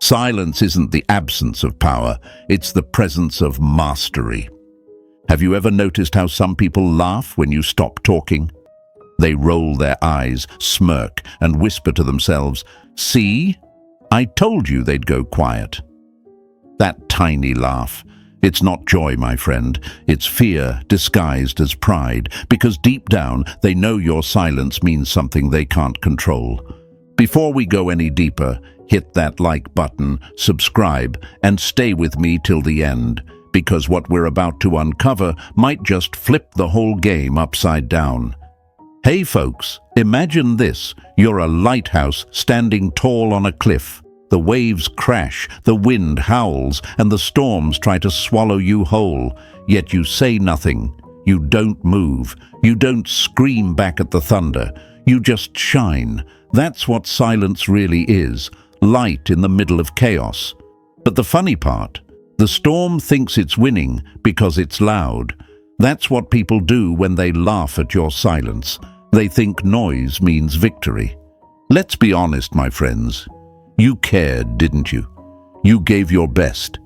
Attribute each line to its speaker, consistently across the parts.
Speaker 1: Silence isn't the absence of power, it's the presence of mastery. Have you ever noticed how some people laugh when you stop talking? They roll their eyes, smirk, and whisper to themselves, "See? I told you they'd go quiet." That tiny laugh. It's not joy, my friend. It's fear disguised as pride, because deep down they know your silence means something they can't control. Before we go any deeper, hit that like button, subscribe, and stay with me till the end, because what we're about to uncover might just flip the whole game upside down. Hey folks, imagine this. You're a lighthouse standing tall on a cliff. The waves crash, the wind howls, and the storms try to swallow you whole. Yet you say nothing. You don't move. You don't scream back at the thunder. You just shine. That's what silence really is. Light in the middle of chaos. But the funny part, the storm thinks it's winning because it's loud. That's what people do when they laugh at your silence. They think noise means victory. Let's be honest, my friends. You cared, didn't you? You gave your best.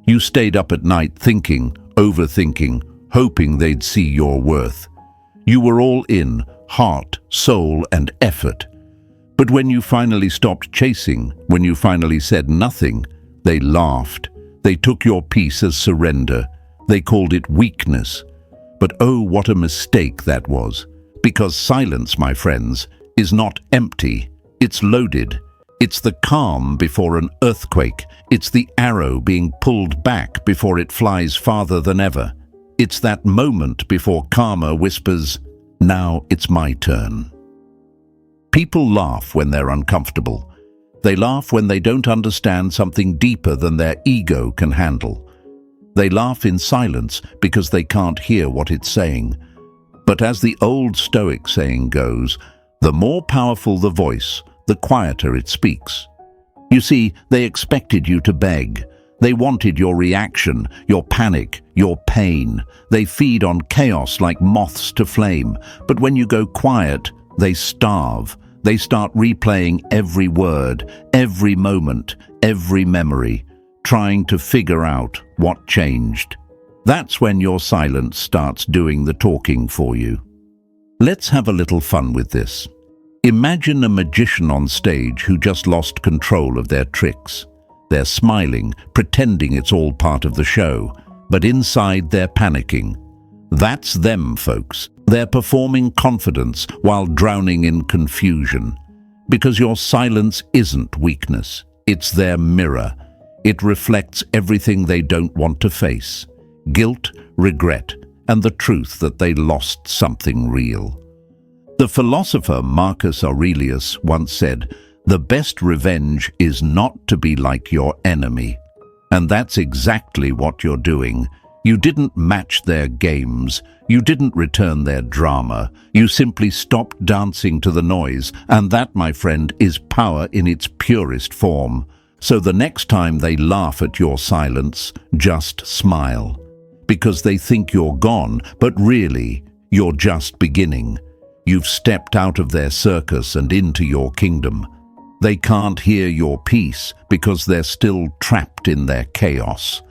Speaker 1: You stayed up at night thinking, overthinking, hoping they'd see your worth. You were all in, heart, soul, and effort. But when you finally stopped chasing, when you finally said nothing, they laughed. They took your peace as surrender. They called it weakness. But oh, what a mistake that was. Because silence, my friends, is not empty. It's loaded. It's the calm before an earthquake. It's the arrow being pulled back before it flies farther than ever. It's that moment before karma whispers, "Now it's my turn." People laugh when they're uncomfortable. They laugh when they don't understand something deeper than their ego can handle. They laugh in silence because they can't hear what it's saying. But as the old Stoic saying goes, the more powerful the voice, the quieter it speaks. You see, they expected you to beg. They wanted your reaction, your panic, your pain. They feed on chaos like moths to flame. But when you go quiet, they starve. They start replaying every word, every moment, every memory, trying to figure out what changed. That's when your silence starts doing the talking for you. Let's have a little fun with this. Imagine a magician on stage who just lost control of their tricks. They're smiling, pretending it's all part of the show, but inside they're panicking. That's them, folks. They're performing confidence while drowning in confusion. Because your silence isn't weakness. It's their mirror. It reflects everything they don't want to face. Guilt, regret, and the truth that they lost something real. The philosopher Marcus Aurelius once said, "The best revenge is not to be like your enemy." And that's exactly what you're doing. You didn't match their games. You didn't return their drama. You simply stopped dancing to the noise. And that, my friend, is power in its purest form. So the next time they laugh at your silence, just smile. Because they think you're gone, but really, you're just beginning. You've stepped out of their circus and into your kingdom. They can't hear your peace because they're still trapped in their chaos.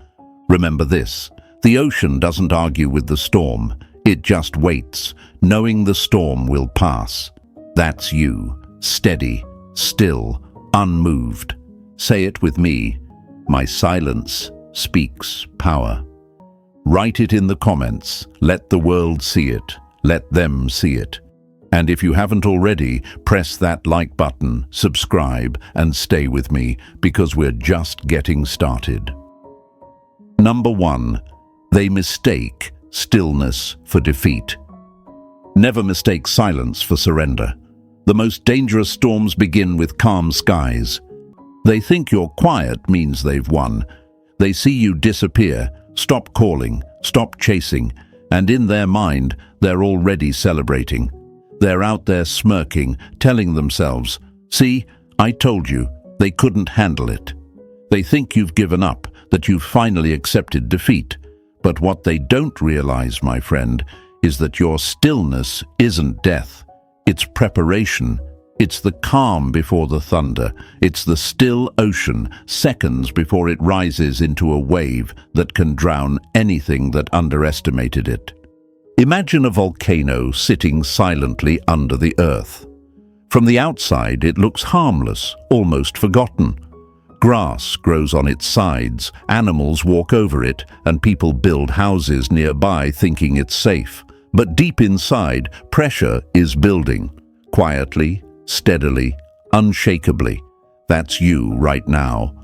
Speaker 1: Remember this, the ocean doesn't argue with the storm. It just waits, knowing the storm will pass. That's you, steady, still, unmoved. Say it with me. My silence speaks power. Write it in the comments. Let the world see it. Let them see it. And if you haven't already, press that like button, subscribe, and stay with me, because we're just getting started. Number 1. They mistake stillness for defeat. Never mistake silence for surrender. The most dangerous storms begin with calm skies. They think you're quiet means they've won. They see you disappear, stop calling, stop chasing, and in their mind, they're already celebrating. They're out there smirking, telling themselves, "See, I told you, they couldn't handle it." They think you've given up, that you've finally accepted defeat. But what they don't realize, my friend, is that your stillness isn't death. It's preparation. It's the calm before the thunder. It's the still ocean, seconds before it rises into a wave that can drown anything that underestimated it. Imagine a volcano sitting silently under the earth. From the outside, it looks harmless, almost forgotten. Grass grows on its sides, animals walk over it, and people build houses nearby thinking it's safe. But deep inside, pressure is building, quietly, steadily, unshakably. That's you right now.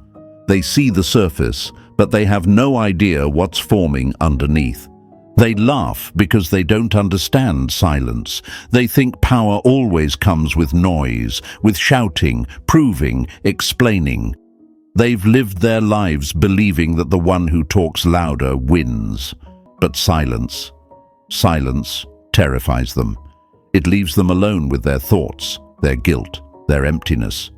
Speaker 1: They see the surface, but they have no idea what's forming underneath. They laugh because they don't understand silence. They think power always comes with noise, with shouting, proving, explaining. They've lived their lives believing that the one who talks louder wins. But silence terrifies them. It leaves them alone with their thoughts, their guilt, their emptiness.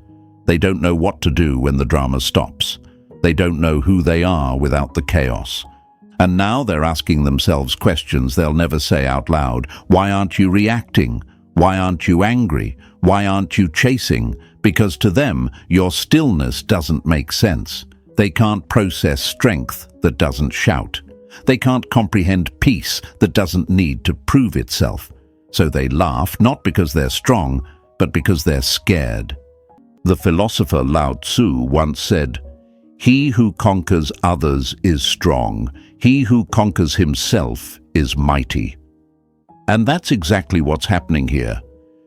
Speaker 1: They don't know what to do when the drama stops. They don't know who they are without the chaos. And now they're asking themselves questions they'll never say out loud. Why aren't you reacting? Why aren't you angry? Why aren't you chasing? Because to them, your stillness doesn't make sense. They can't process strength that doesn't shout. They can't comprehend peace that doesn't need to prove itself. So they laugh, not because they're strong, but because they're scared. The philosopher Lao Tzu once said, "He who conquers others is strong. He who conquers himself is mighty." And that's exactly what's happening here.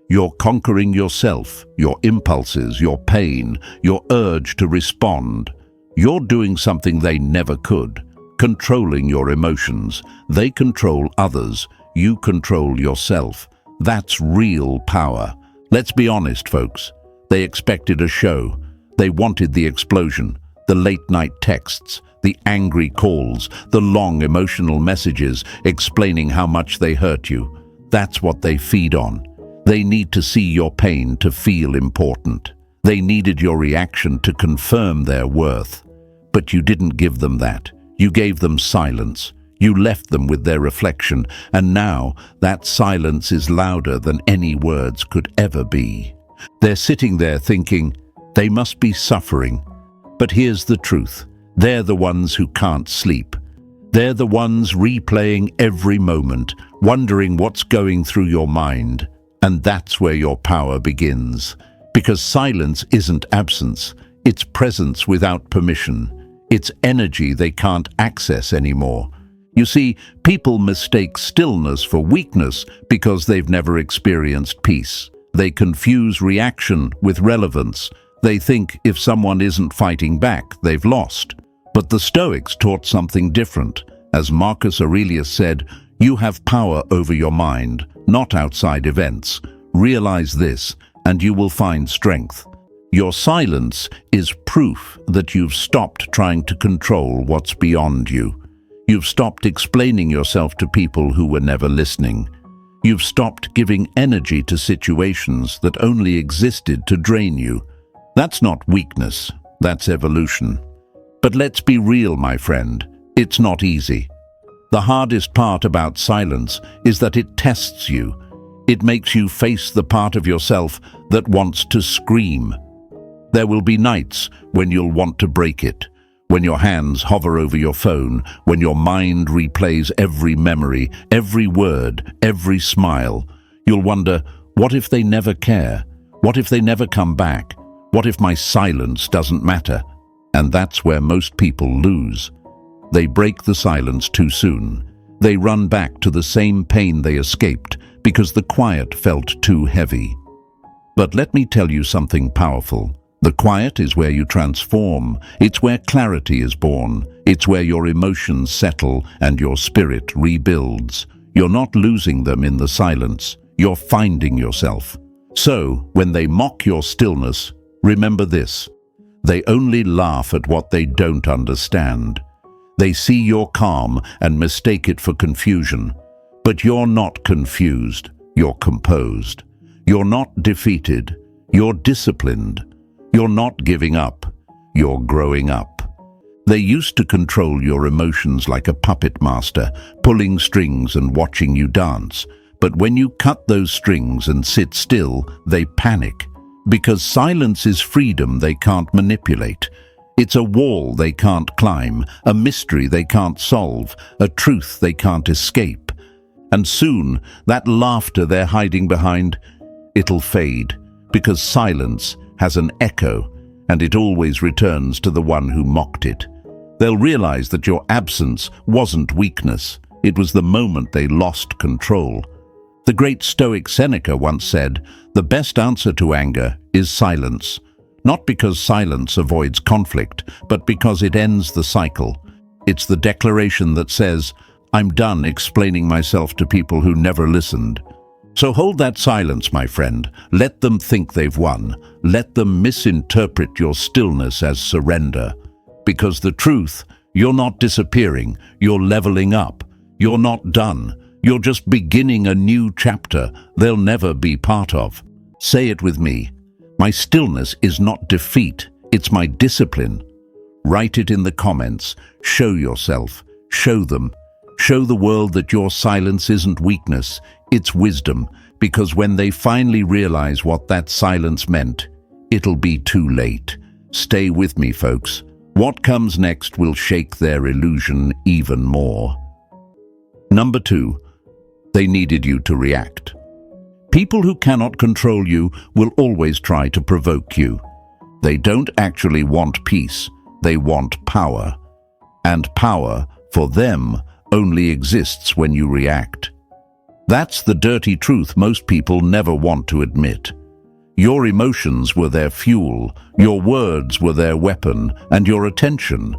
Speaker 1: You're conquering yourself, your impulses, your pain, your urge to respond. You're doing something they never could, controlling your emotions. They control others. You control yourself. That's real power. Let's be honest, folks. They expected a show. They wanted the explosion, the late-night texts, the angry calls, the long emotional messages explaining how much they hurt you. That's what they feed on. They need to see your pain to feel important. They needed your reaction to confirm their worth. But you didn't give them that. You gave them silence. You left them with their reflection, and now that silence is louder than any words could ever be. They're sitting there thinking, they must be suffering. But here's the truth. They're the ones who can't sleep. They're the ones replaying every moment, wondering what's going through your mind. And that's where your power begins. Because silence isn't absence, it's presence without permission. It's energy they can't access anymore. You see, people mistake stillness for weakness because they've never experienced peace. They confuse reaction with relevance. They think if someone isn't fighting back, they've lost. But the Stoics taught something different. As Marcus Aurelius said, you have power over your mind, not outside events. Realize this, and you will find strength. Your silence is proof that you've stopped trying to control what's beyond you. You've stopped explaining yourself to people who were never listening. You've stopped giving energy to situations that only existed to drain you. That's not weakness, that's evolution. But let's be real, my friend. It's not easy. The hardest part about silence is that it tests you. It makes you face the part of yourself that wants to scream. There will be nights when you'll want to break it, when your hands hover over your phone, when your mind replays every memory, every word, every smile. You'll wonder, what if they never care? What if they never come back? What if my silence doesn't matter? And that's where most people lose. They break the silence too soon. They run back to the same pain they escaped because the quiet felt too heavy. But let me tell you something powerful. The quiet is where you transform. It's where clarity is born. It's where your emotions settle and your spirit rebuilds. You're not losing them in the silence. You're finding yourself. So, when they mock your stillness, remember this. They only laugh at what they don't understand. They see your calm and mistake it for confusion. But you're not confused. You're composed. You're not defeated. You're disciplined. You're not giving up. You're growing up. They used to control your emotions like a puppet master, pulling strings and watching you dance. But when you cut those strings and sit still, they panic. Because silence is freedom they can't manipulate. It's a wall they can't climb, a mystery they can't solve, a truth they can't escape. And soon, that laughter they're hiding behind, it'll fade, because silence has an echo, and it always returns to the one who mocked it. They'll realize that your absence wasn't weakness. It was the moment they lost control. The great Stoic Seneca once said, "The best answer to anger is silence." Not because silence avoids conflict, but because it ends the cycle. It's the declaration that says, "I'm done explaining myself to people who never listened." So hold that silence, my friend. Let them think they've won. Let them misinterpret your stillness as surrender. Because the truth, you're not disappearing, you're leveling up. You're not done. You're just beginning a new chapter they'll never be part of. Say it with me. My stillness is not defeat, it's my discipline. Write it in the comments. Show yourself. Show them. Show the world that your silence isn't weakness, it's wisdom, because when they finally realize what that silence meant, it'll be too late. Stay with me, folks. What comes next will shake their illusion even more. Number 2, they needed you to react. People who cannot control you will always try to provoke you. They don't actually want peace, they want power. And power, for them, only exists when you react. That's the dirty truth most people never want to admit. Your emotions were their fuel, your words were their weapon, and your attention,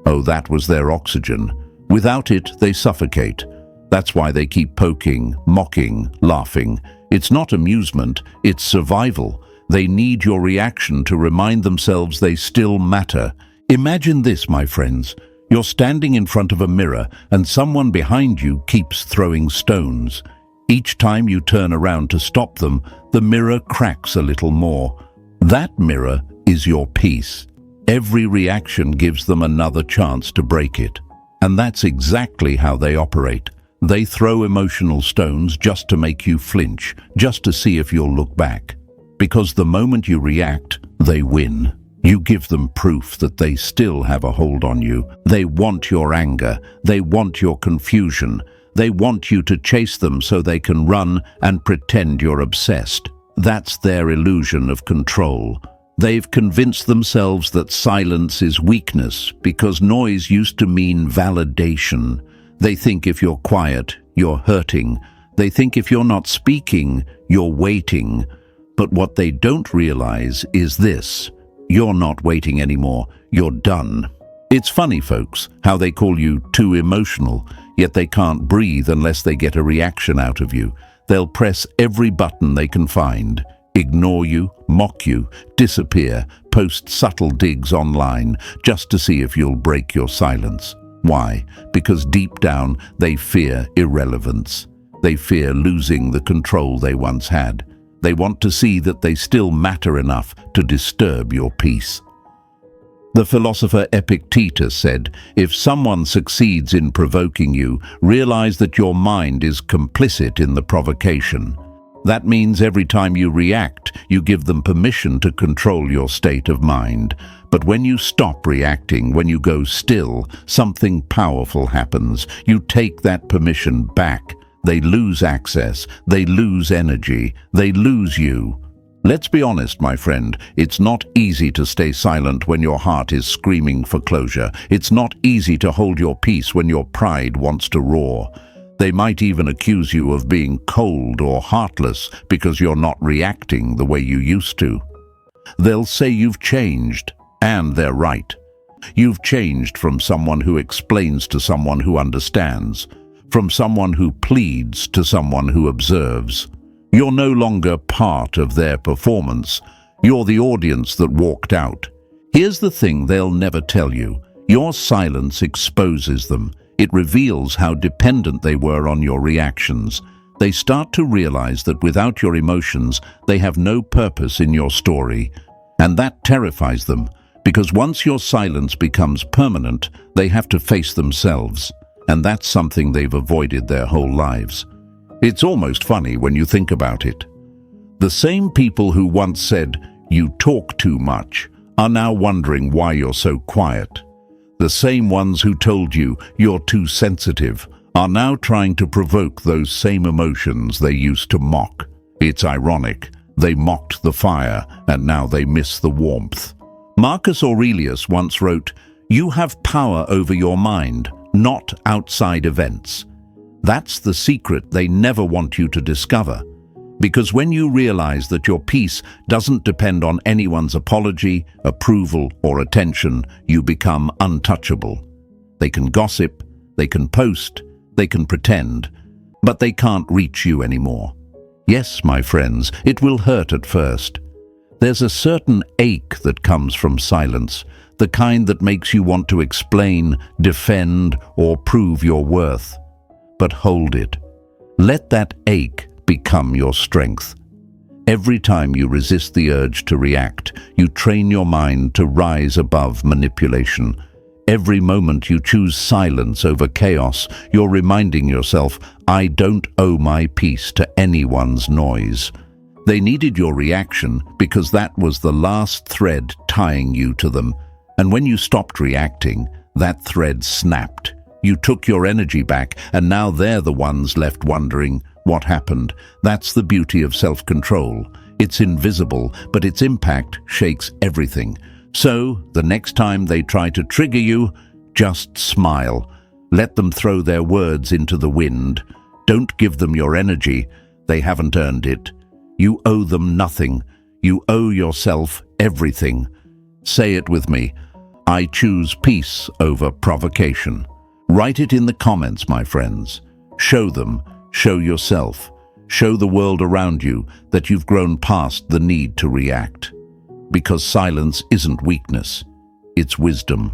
Speaker 1: oh, that was their oxygen. Without it, they suffocate. That's why they keep poking, mocking, laughing. It's not amusement, it's survival. They need your reaction to remind themselves they still matter. Imagine this, my friends. You're standing in front of a mirror and someone behind you keeps throwing stones. Each time you turn around to stop them, the mirror cracks a little more. That mirror is your peace. Every reaction gives them another chance to break it. And that's exactly how they operate. They throw emotional stones just to make you flinch, just to see if you'll look back. Because the moment you react, they win. You give them proof that they still have a hold on you. They want your anger. They want your confusion. They want you to chase them so they can run and pretend you're obsessed. That's their illusion of control. They've convinced themselves that silence is weakness because noise used to mean validation. They think if you're quiet, you're hurting. They think if you're not speaking, you're waiting. But what they don't realize is this: you're not waiting anymore, you're done. It's funny, folks, how they call you too emotional, yet they can't breathe unless they get a reaction out of you. They'll press every button they can find, ignore you, mock you, disappear, post subtle digs online, just to see if you'll break your silence. Why? Because deep down, they fear irrelevance. They fear losing the control they once had. They want to see that they still matter enough to disturb your peace. The philosopher Epictetus said, if someone succeeds in provoking you, realize that your mind is complicit in the provocation. That means every time you react, you give them permission to control your state of mind. But when you stop reacting, when you go still, something powerful happens. You take that permission back. They lose access, they lose energy, they lose you. Let's be honest, my friend, it's not easy to stay silent when your heart is screaming for closure. It's not easy to hold your peace when your pride wants to roar. They might even accuse you of being cold or heartless because you're not reacting the way you used to. They'll say you've changed, and they're right. You've changed from someone who explains to someone who understands, from someone who pleads to someone who observes. You're no longer part of their performance. You're the audience that walked out. Here's the thing they'll never tell you. Your silence exposes them. It reveals how dependent they were on your reactions. They start to realize that without your emotions, they have no purpose in your story. And that terrifies them, because once your silence becomes permanent, they have to face themselves. And that's something they've avoided their whole lives. It's almost funny when you think about it. The same people who once said, "You talk too much," are now wondering why you're so quiet. The same ones who told you you're too sensitive are now trying to provoke those same emotions they used to mock. It's ironic. They mocked the fire, and now they miss the warmth. Marcus Aurelius once wrote, "You have power over your mind, not outside events." That's the secret they never want you to discover. Because when you realize that your peace doesn't depend on anyone's apology, approval, or attention, you become untouchable. They can gossip, they can post, they can pretend, but they can't reach you anymore. Yes, my friends, it will hurt at first. There's a certain ache that comes from silence, the kind that makes you want to explain, defend, or prove your worth. But hold it. Let that ache become your strength. Every time you resist the urge to react, you train your mind to rise above manipulation. Every moment you choose silence over chaos, you're reminding yourself, "I don't owe my peace to anyone's noise." They needed your reaction because that was the last thread tying you to them. And when you stopped reacting, that thread snapped. You took your energy back, and now they're the ones left wondering, what happened? That's the beauty of self-control. It's invisible, but its impact shakes everything. So, the next time they try to trigger you, just smile. Let them throw their words into the wind. Don't give them your energy. They haven't earned it. You owe them nothing. You owe yourself everything. Say it with me. I choose peace over provocation. Write it in the comments, my friends. Show them, show yourself, show the world around you that you've grown past the need to react. Because silence isn't weakness, it's wisdom.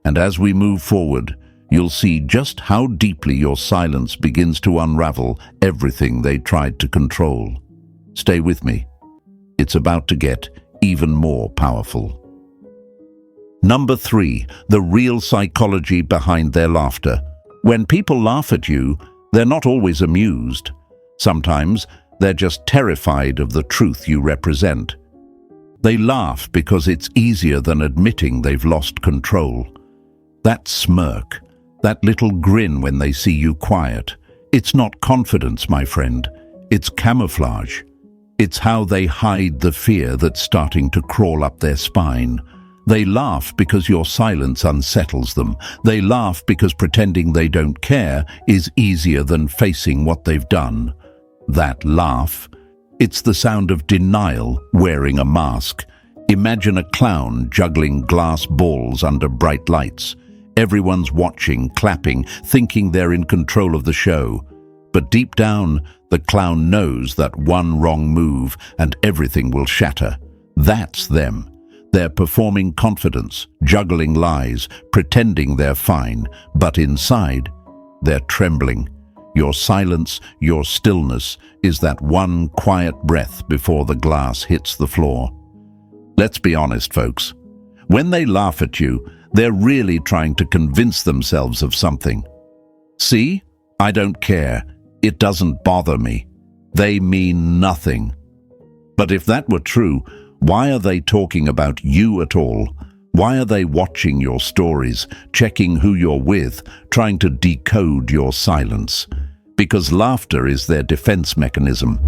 Speaker 1: And as we move forward, you'll see just how deeply your silence begins to unravel everything they tried to control. Stay with me. It's about to get even more powerful. Number 3, the real psychology behind their laughter. When people laugh at you, they're not always amused. Sometimes they're just terrified of the truth you represent. They laugh because it's easier than admitting they've lost control. That smirk, that little grin when they see you quiet, it's not confidence, my friend. It's camouflage. It's how they hide the fear that's starting to crawl up their spine. They laugh because your silence unsettles them. They laugh because pretending they don't care is easier than facing what they've done. That laugh, it's the sound of denial wearing a mask. Imagine a clown juggling glass balls under bright lights. Everyone's watching, clapping, thinking they're in control of the show. But deep down, the clown knows that one wrong move and everything will shatter. That's them. They're performing confidence, juggling lies, pretending they're fine, but inside, they're trembling. Your silence, your stillness, is that one quiet breath before the glass hits the floor. Let's be honest, folks. When they laugh at you, they're really trying to convince themselves of something. See? I don't care. It doesn't bother me. They mean nothing. But if that were true, why are they talking about you at all? Why are they watching your stories, checking who you're with, trying to decode your silence? Because laughter is their defense mechanism.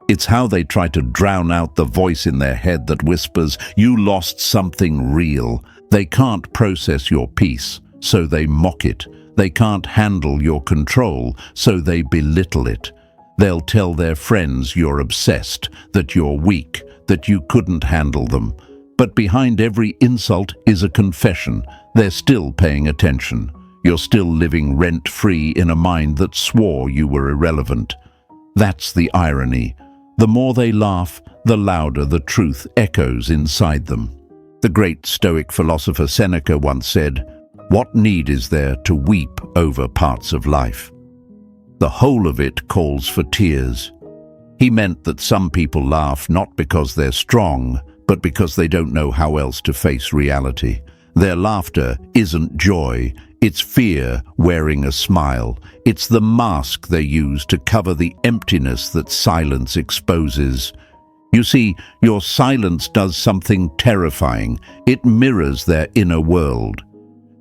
Speaker 1: It's how they try to drown out the voice in their head that whispers, "You lost something real." They can't process your peace, so they mock it. They can't handle your control, so they belittle it. They'll tell their friends you're obsessed, that you're weak, that you couldn't handle them. But behind every insult is a confession. They're still paying attention. You're still living rent-free in a mind that swore you were irrelevant. That's the irony. The more they laugh, the louder the truth echoes inside them. The great Stoic philosopher Seneca once said, "What need is there to weep over parts of life? The whole of it calls for tears." He meant that some people laugh not because they're strong, but because they don't know how else to face reality. Their laughter isn't joy, it's fear wearing a smile. It's the mask they use to cover the emptiness that silence exposes. You see, your silence does something terrifying. It mirrors their inner world.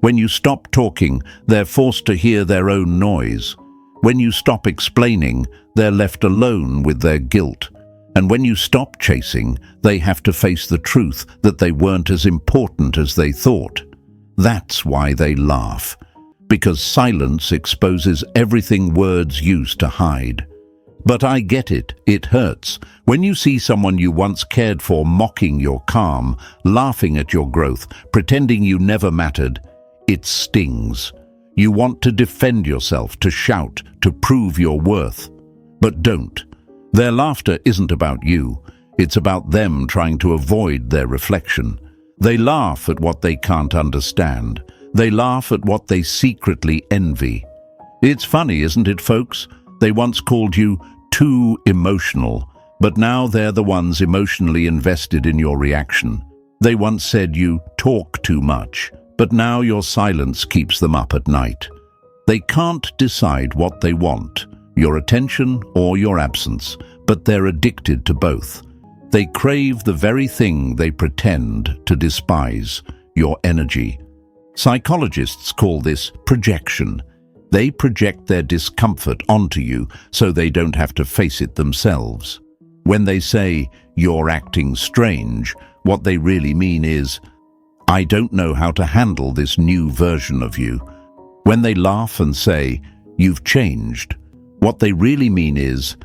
Speaker 1: When you stop talking, they're forced to hear their own noise. When you stop explaining, they're left alone with their guilt. And when you stop chasing, they have to face the truth that they weren't as important as they thought. That's why they laugh. Because silence exposes everything words use to hide. But I get it, it hurts. When you see someone you once cared for mocking your calm, laughing at your growth, pretending you never mattered, it stings. You want to defend yourself, to shout, to prove your worth. But don't. Their laughter isn't about you. It's about them trying to avoid their reflection. They laugh at what they can't understand. They laugh at what they secretly envy. It's funny, isn't it, folks? They once called you too emotional, but now they're the ones emotionally invested in your reaction. They once said you talk too much, but now your silence keeps them up at night. They can't decide what they want, your attention or your absence, but they're addicted to both. They crave the very thing they pretend to despise, your energy. Psychologists call this projection. They project their discomfort onto you so they don't have to face it themselves. When they say, "You're acting strange," what they really mean is, "I don't know how to handle this new version of you." When they laugh and say, "You've changed," what they really mean is,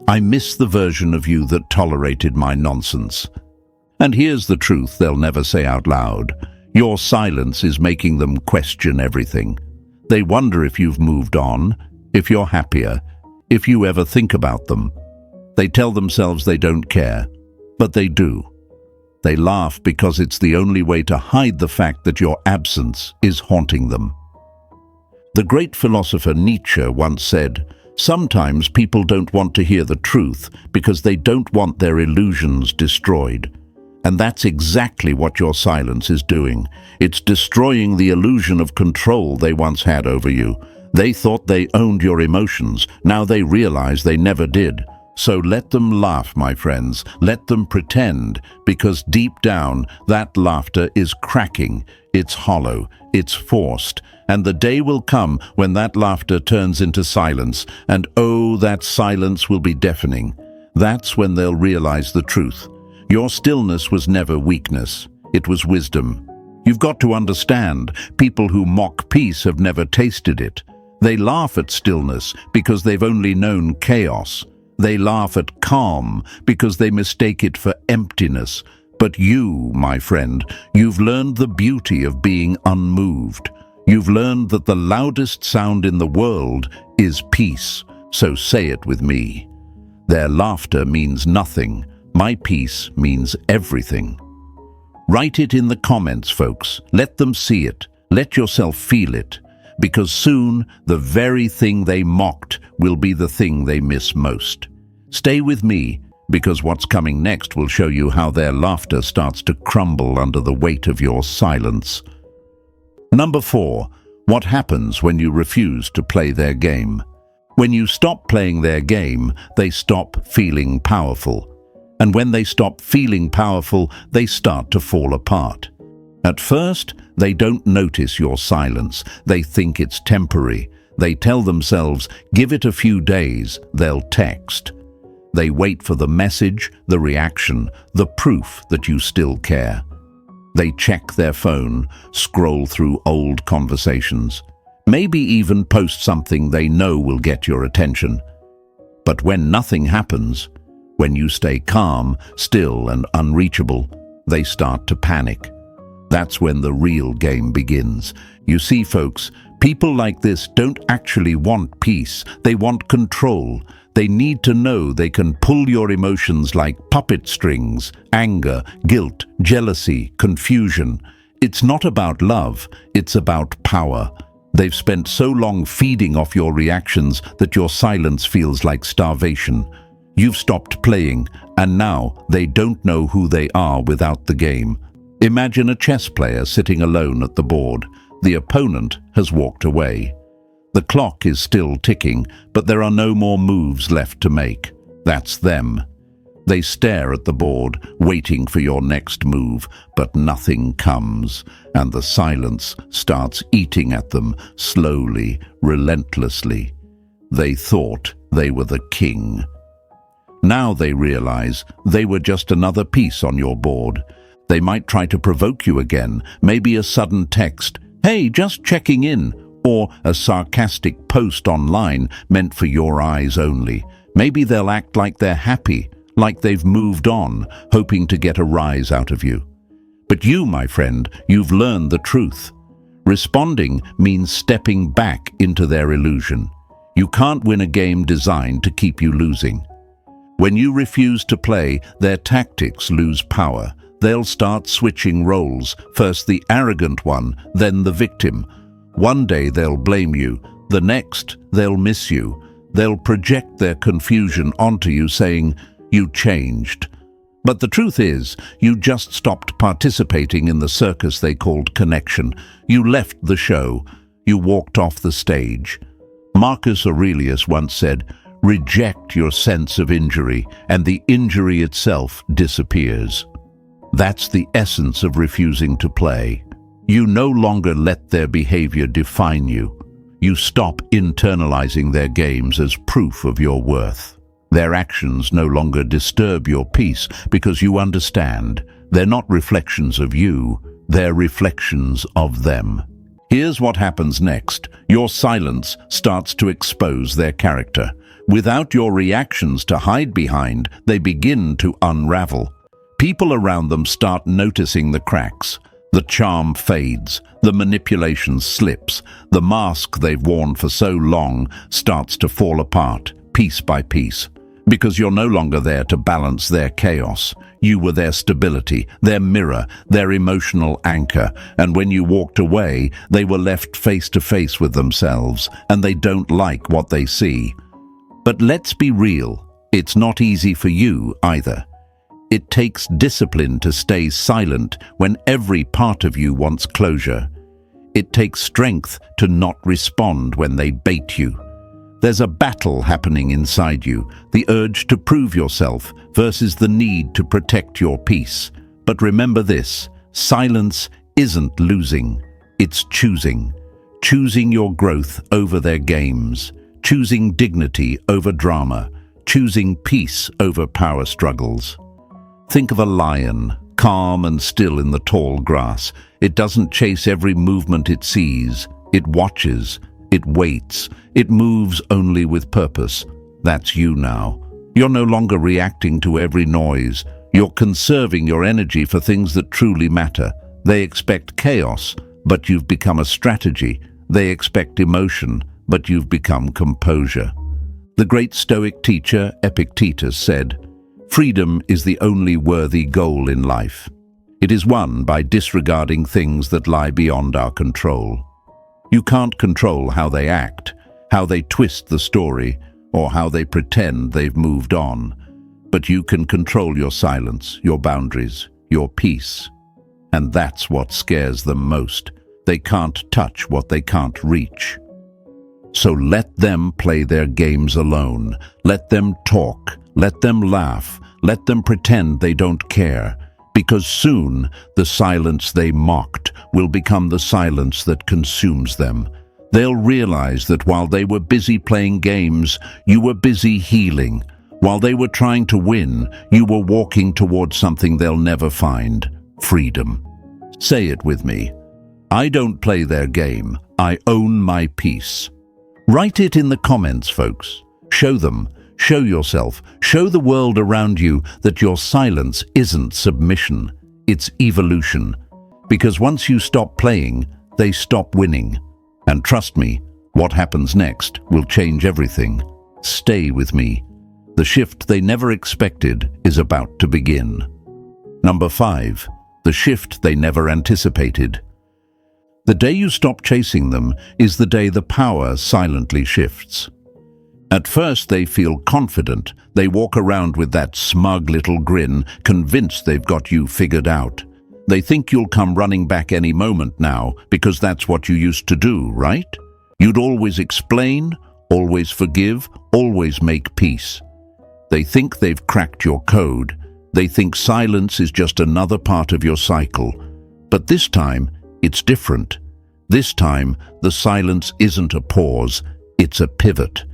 Speaker 1: "I miss the version of you that tolerated my nonsense." And here's the truth they'll never say out loud. Your silence is making them question everything. They wonder if you've moved on, if you're happier, if you ever think about them. They tell themselves they don't care, but they do. They laugh because it's the only way to hide the fact that your absence is haunting them. The great philosopher Nietzsche once said, "Sometimes people don't want to hear the truth because they don't want their illusions destroyed." And that's exactly what your silence is doing. It's destroying the illusion of control they once had over you. They thought they owned your emotions. Now they realize they never did. So let them laugh, my friends. Let them pretend, because deep down, that laughter is cracking. It's hollow. It's forced. And the day will come when that laughter turns into silence. And oh, that silence will be deafening. That's when they'll realize the truth. Your stillness was never weakness. It was wisdom. You've got to understand, people who mock peace have never tasted it. They laugh at stillness because they've only known chaos. They laugh at calm because they mistake it for emptiness. But you, my friend, you've learned the beauty of being unmoved. You've learned that the loudest sound in the world is peace. So say it with me. Their laughter means nothing. My peace means everything. Write it in the comments, folks. Let them see it. Let yourself feel it. Because soon, the very thing they mocked will be the thing they miss most. Stay with me, because what's coming next will show you how their laughter starts to crumble under the weight of your silence. Number 4. What happens when you refuse to play their game? When you stop playing their game, they stop feeling powerful. And when they stop feeling powerful, they start to fall apart. At first, they don't notice your silence. They think it's temporary. They tell themselves, give it a few days, they'll text. They wait for the message, the reaction, the proof that you still care. They check their phone, scroll through old conversations, maybe even post something they know will get your attention. But when nothing happens, when you stay calm, still and unreachable, they start to panic. That's when the real game begins. You see, folks, people like this don't actually want peace. They want control. They need to know they can pull your emotions like puppet strings, anger, guilt, jealousy, confusion. It's not about love, it's about power. They've spent so long feeding off your reactions that your silence feels like starvation. You've stopped playing, and now they don't know who they are without the game. Imagine a chess player sitting alone at the board. The opponent has walked away. The clock is still ticking, but there are no more moves left to make. That's them. They stare at the board, waiting for your next move, but nothing comes, and the silence starts eating at them, slowly, relentlessly. They thought they were the king. Now they realize they were just another piece on your board. They might try to provoke you again, maybe a sudden text, "Hey, just checking in," or a sarcastic post online meant for your eyes only. Maybe they'll act like they're happy, like they've moved on, hoping to get a rise out of you. But you, my friend, you've learned the truth. Responding means stepping back into their illusion. You can't win a game designed to keep you losing. When you refuse to play, their tactics lose power. They'll start switching roles, first the arrogant one, then the victim. One day they'll blame you, the next they'll miss you. They'll project their confusion onto you, saying, "You changed." But the truth is, you just stopped participating in the circus they called connection. You left the show. You walked off the stage. Marcus Aurelius once said, "Reject your sense of injury, and the injury itself disappears." That's the essence of refusing to play. You no longer let their behavior define you. You stop internalizing their games as proof of your worth. Their actions no longer disturb your peace because you understand they're not reflections of you, they're reflections of them. Here's what happens next. Your silence starts to expose their character. Without your reactions to hide behind, they begin to unravel. People around them start noticing the cracks. The charm fades, the manipulation slips, the mask they've worn for so long starts to fall apart, piece by piece. Because you're no longer there to balance their chaos. You were their stability, their mirror, their emotional anchor, and when you walked away, they were left face to face with themselves, and they don't like what they see. But let's be real, it's not easy for you either. It takes discipline to stay silent when every part of you wants closure. It takes strength to not respond when they bait you. There's a battle happening inside you, the urge to prove yourself versus the need to protect your peace. But remember this, silence isn't losing, it's choosing. Choosing your growth over their games, choosing dignity over drama, choosing peace over power struggles. Think of a lion, calm and still in the tall grass. It doesn't chase every movement it sees. It watches, it waits, it moves only with purpose. That's you now. You're no longer reacting to every noise. You're conserving your energy for things that truly matter. They expect chaos, but you've become a strategy. They expect emotion, but you've become composure. The great Stoic teacher Epictetus said, "Freedom is the only worthy goal in life. It is won by disregarding things that lie beyond our control." You can't control how they act, how they twist the story, or how they pretend they've moved on. But you can control your silence, your boundaries, your peace. And that's what scares them most. They can't touch what they can't reach. So let them play their games alone. Let them talk. Let them laugh. Let them pretend they don't care. Because soon, the silence they mocked will become the silence that consumes them. They'll realize that while they were busy playing games, you were busy healing. While they were trying to win, you were walking towards something they'll never find: freedom. Say it with me. I don't play their game. I own my peace. Write it in the comments, folks. Show them. Show yourself, show the world around you that your silence isn't submission, it's evolution. Because once you stop playing, they stop winning. And trust me, what happens next will change everything. Stay with me. The shift they never expected is about to begin. Number 5, the shift they never anticipated. The day you stop chasing them is the day the power silently shifts. At first they feel confident. They walk around with that smug little grin, convinced they've got you figured out. They think you'll come running back any moment now, because that's what you used to do, right? You'd always explain, always forgive, always make peace. They think they've cracked your code. They think silence is just another part of your cycle. But this time, it's different. This time, the silence isn't a pause, it's a pivot.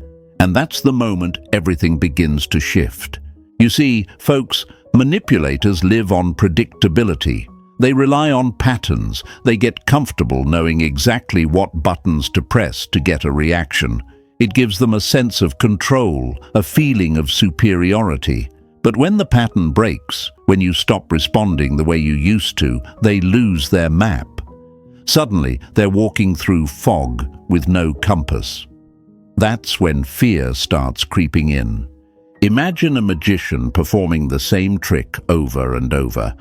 Speaker 1: And that's the moment everything begins to shift. You see, folks, manipulators live on predictability. They rely on patterns. They get comfortable knowing exactly what buttons to press to get a reaction. It gives them a sense of control, a feeling of superiority. But when the pattern breaks, when you stop responding the way you used to, they lose their map. Suddenly, they're walking through fog with no compass. That's when fear starts creeping in. Imagine a magician performing the same trick over and over.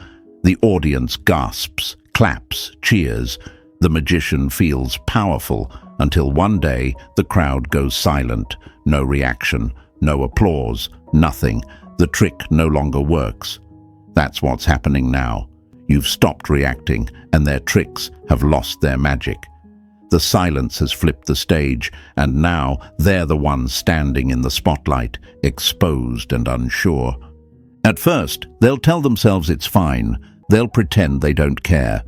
Speaker 1: The audience gasps, claps, cheers. The magician feels powerful until one day the crowd goes silent. No reaction, no applause, nothing. The trick no longer works. That's what's happening now. You've stopped reacting, and their tricks have lost their magic. The silence has flipped the stage, and now they're the ones standing in the spotlight, exposed and unsure. At first, they'll tell themselves it's fine. They'll pretend they don't care.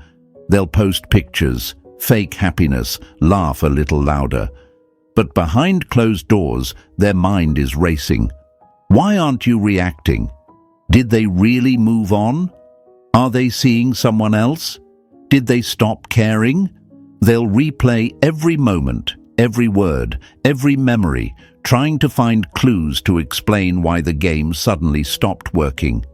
Speaker 1: They'll post pictures, fake happiness, laugh a little louder. But behind closed doors, their mind is racing. Why aren't you reacting? Did they really move on? Are they seeing someone else? Did they stop caring? They'll replay every moment, every word, every memory, trying to find clues to explain why the game suddenly stopped working.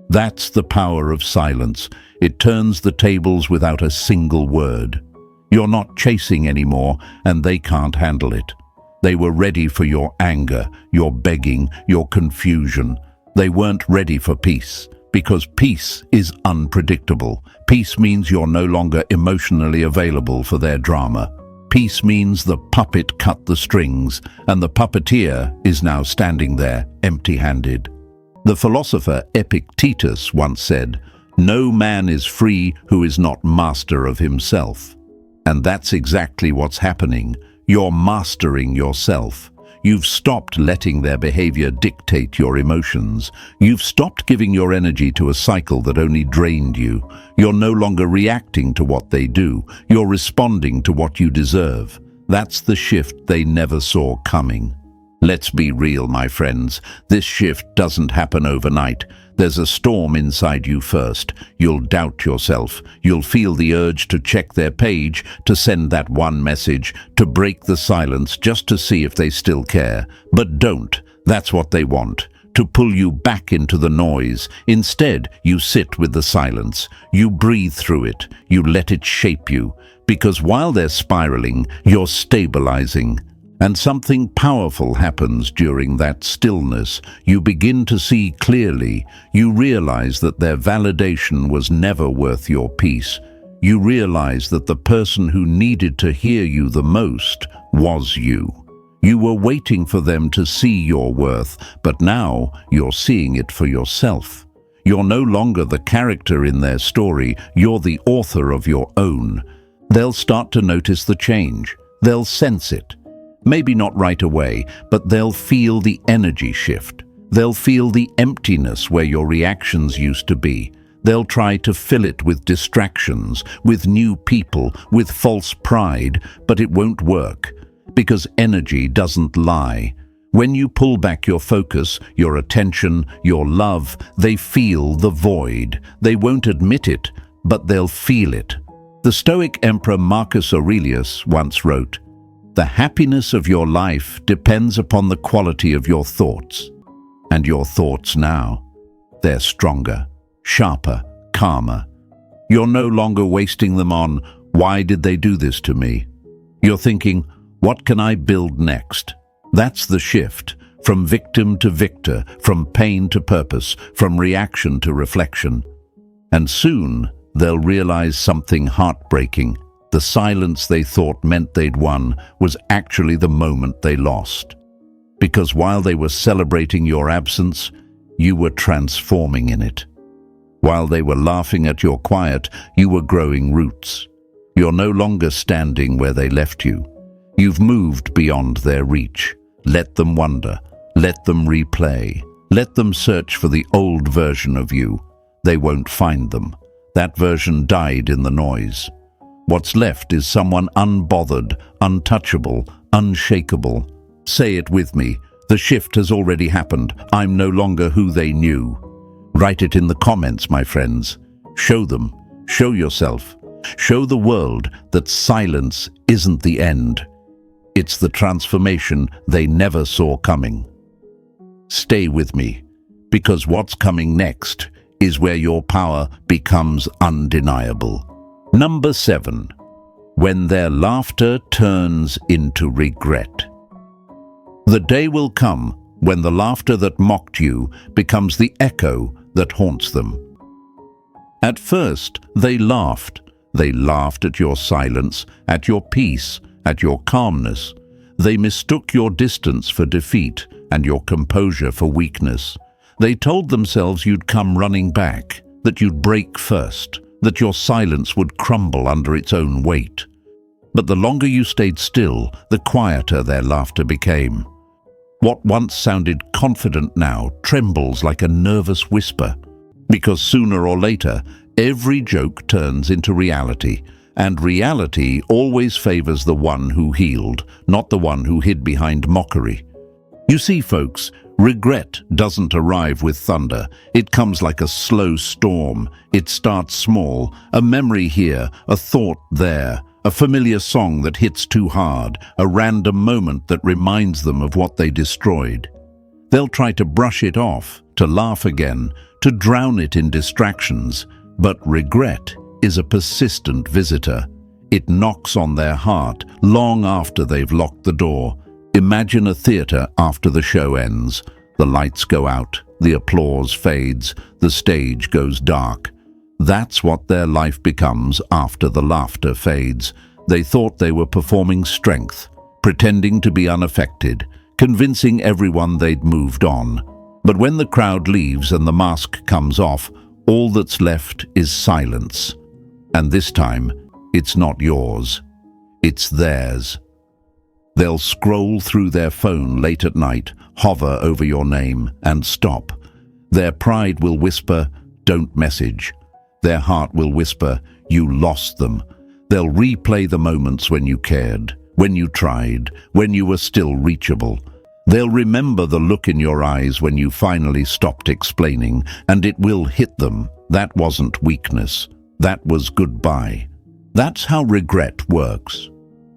Speaker 1: That's the power of silence. It turns the tables without a single word. You're not chasing anymore, and they can't handle it. They were ready for your anger, your begging, your confusion. They weren't ready for peace, because peace is unpredictable. Peace means you're no longer emotionally available for their drama. Peace means the puppet cut the strings, and the puppeteer is now standing there, empty-handed. The philosopher Epictetus once said, "No man is free who is not master of himself." And that's exactly what's happening. You're mastering yourself. You've stopped letting their behavior dictate your emotions. You've stopped giving your energy to a cycle that only drained you. You're no longer reacting to what they do. You're responding to what you deserve. That's the shift they never saw coming. Let's be real, my friends. This shift doesn't happen overnight. There's a storm inside you first. You'll doubt yourself. You'll feel the urge to check their page, to send that one message, to break the silence just to see if they still care. But don't. That's what they want, to pull you back into the noise. Instead, you sit with the silence. You breathe through it. You let it shape you. Because while they're spiraling, you're stabilizing. And something powerful happens during that stillness. You begin to see clearly. You realize that their validation was never worth your peace. You realize that the person who needed to hear you the most was you. You were waiting for them to see your worth, but now you're seeing it for yourself. You're no longer the character in their story. You're the author of your own. They'll start to notice the change. They'll sense it. Maybe not right away, but they'll feel the energy shift. They'll feel the emptiness where your reactions used to be. They'll try to fill it with distractions, with new people, with false pride, but it won't work, because energy doesn't lie. When you pull back your focus, your attention, your love, they feel the void. They won't admit it, but they'll feel it. The Stoic Emperor Marcus Aurelius once wrote, "The happiness of your life depends upon the quality of your thoughts." And your thoughts now, they're stronger, sharper, calmer. You're no longer wasting them on, "Why did they do this to me?" You're thinking, "What can I build next?" That's the shift, from victim to victor, from pain to purpose, from reaction to reflection. And soon, they'll realize something heartbreaking. The silence they thought meant they'd won was actually the moment they lost. Because while they were celebrating your absence, you were transforming in it. While they were laughing at your quiet, you were growing roots. You're no longer standing where they left you. You've moved beyond their reach. Let them wonder. Let them replay. Let them search for the old version of you. They won't find them. That version died in the noise. What's left is someone unbothered, untouchable, unshakable. Say it with me. The shift has already happened. I'm no longer who they knew. Write it in the comments, my friends. Show them. Show yourself. Show the world that silence isn't the end. It's the transformation they never saw coming. Stay with me, because what's coming next is where your power becomes undeniable. Number 7. When their laughter turns into regret. The day will come when the laughter that mocked you becomes the echo that haunts them. At first, they laughed. They laughed at your silence, at your peace, at your calmness. They mistook your distance for defeat and your composure for weakness. They told themselves you'd come running back, that you'd break first, that your silence would crumble under its own weight. But the longer you stayed still, the quieter their laughter became. What once sounded confident now trembles like a nervous whisper, because sooner or later, every joke turns into reality, and reality always favors the one who healed, not the one who hid behind mockery. You see, folks, regret doesn't arrive with thunder. It comes like a slow storm. It starts small, a memory here, a thought there, a familiar song that hits too hard, a random moment that reminds them of what they destroyed. They'll try to brush it off, to laugh again, to drown it in distractions. But regret is a persistent visitor. It knocks on their heart long after they've locked the door. Imagine a theater after the show ends. The lights go out, the applause fades, the stage goes dark. That's what their life becomes after the laughter fades. They thought they were performing strength, pretending to be unaffected, convincing everyone they'd moved on. But when the crowd leaves and the mask comes off, all that's left is silence. And this time, it's not yours. It's theirs. They'll scroll through their phone late at night, hover over your name, and stop. Their pride will whisper, "Don't message." Their heart will whisper, "You lost them." They'll replay the moments when you cared, when you tried, when you were still reachable. They'll remember the look in your eyes when you finally stopped explaining, and it will hit them. That wasn't weakness. That was goodbye. That's how regret works.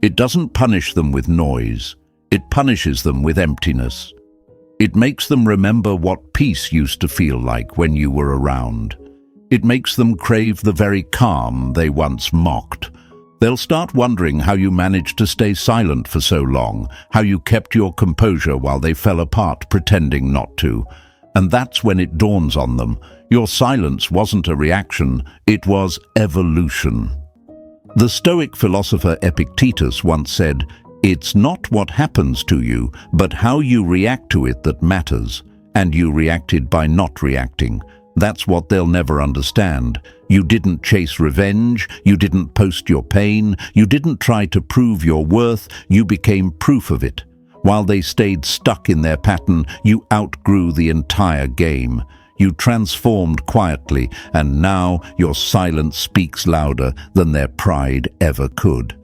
Speaker 1: It doesn't punish them with noise. It punishes them with emptiness. It makes them remember what peace used to feel like when you were around. It makes them crave the very calm they once mocked. They'll start wondering how you managed to stay silent for so long, how you kept your composure while they fell apart pretending not to. And that's when it dawns on them. Your silence wasn't a reaction, it was evolution. The Stoic philosopher Epictetus once said, "It's not what happens to you, but how you react to it that matters." And you reacted by not reacting. That's what they'll never understand. You didn't chase revenge, you didn't post your pain, you didn't try to prove your worth, you became proof of it. While they stayed stuck in their pattern, you outgrew the entire game. You transformed quietly, and now your silence speaks louder than their pride ever could.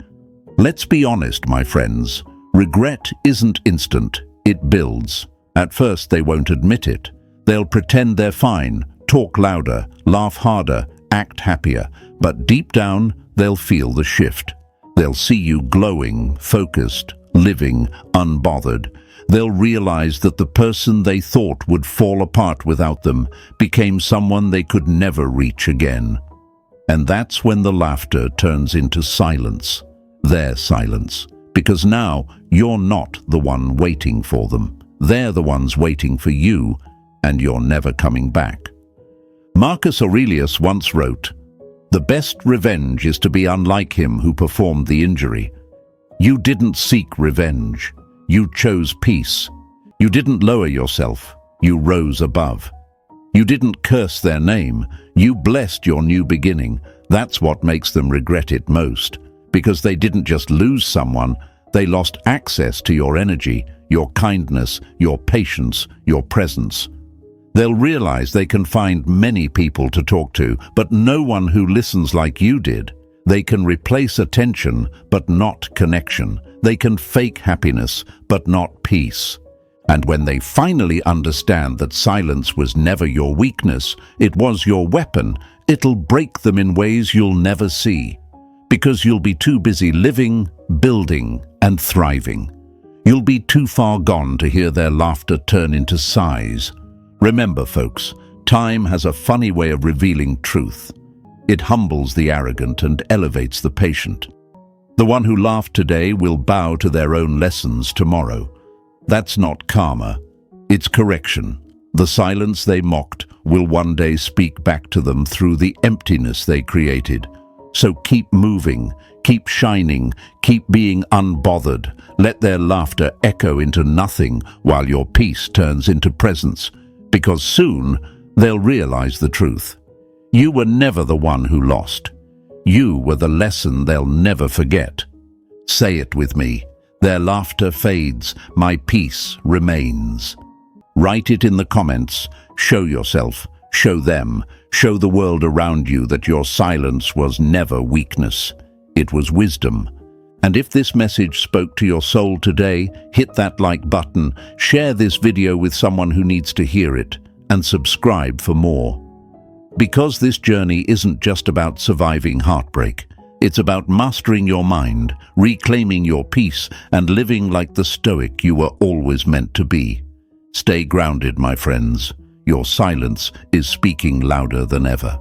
Speaker 1: Let's be honest, my friends. Regret isn't instant, it builds. At first they won't admit it. They'll pretend they're fine, talk louder, laugh harder, act happier, but deep down they'll feel the shift. They'll see you glowing, focused, living, unbothered. They'll realize that the person they thought would fall apart without them became someone they could never reach again. And that's when the laughter turns into silence, their silence, because now you're not the one waiting for them. They're the ones waiting for you, and you're never coming back. Marcus Aurelius once wrote, "The best revenge is to be unlike him who performed the injury." You didn't seek revenge. You chose peace. You didn't lower yourself. You rose above. You didn't curse their name. You blessed your new beginning. That's what makes them regret it most, because they didn't just lose someone, they lost access to your energy, your kindness, your patience, your presence. They'll realize they can find many people to talk to, but no one who listens like you did. They can replace attention, but not connection. They can fake happiness, but not peace. And when they finally understand that silence was never your weakness, it was your weapon, it'll break them in ways you'll never see. Because you'll be too busy living, building, and thriving. You'll be too far gone to hear their laughter turn into sighs. Remember, folks, time has a funny way of revealing truth. It humbles the arrogant and elevates the patient. The one who laughed today will bow to their own lessons tomorrow. That's not karma, it's correction. The silence they mocked will one day speak back to them through the emptiness they created. So keep moving, keep shining, keep being unbothered. Let their laughter echo into nothing while your peace turns into presence. Because soon they'll realize the truth. You were never the one who lost. You were the lesson they'll never forget. Say it with me. Their laughter fades, my peace remains. Write it in the comments. Show yourself, show them, show the world around you that your silence was never weakness. It was wisdom. And if this message spoke to your soul today, hit that like button, share this video with someone who needs to hear it, and subscribe for more. Because this journey isn't just about surviving heartbreak. It's about mastering your mind, reclaiming your peace, and living like the stoic you were always meant to be. Stay grounded, my friends. Your silence is speaking louder than ever.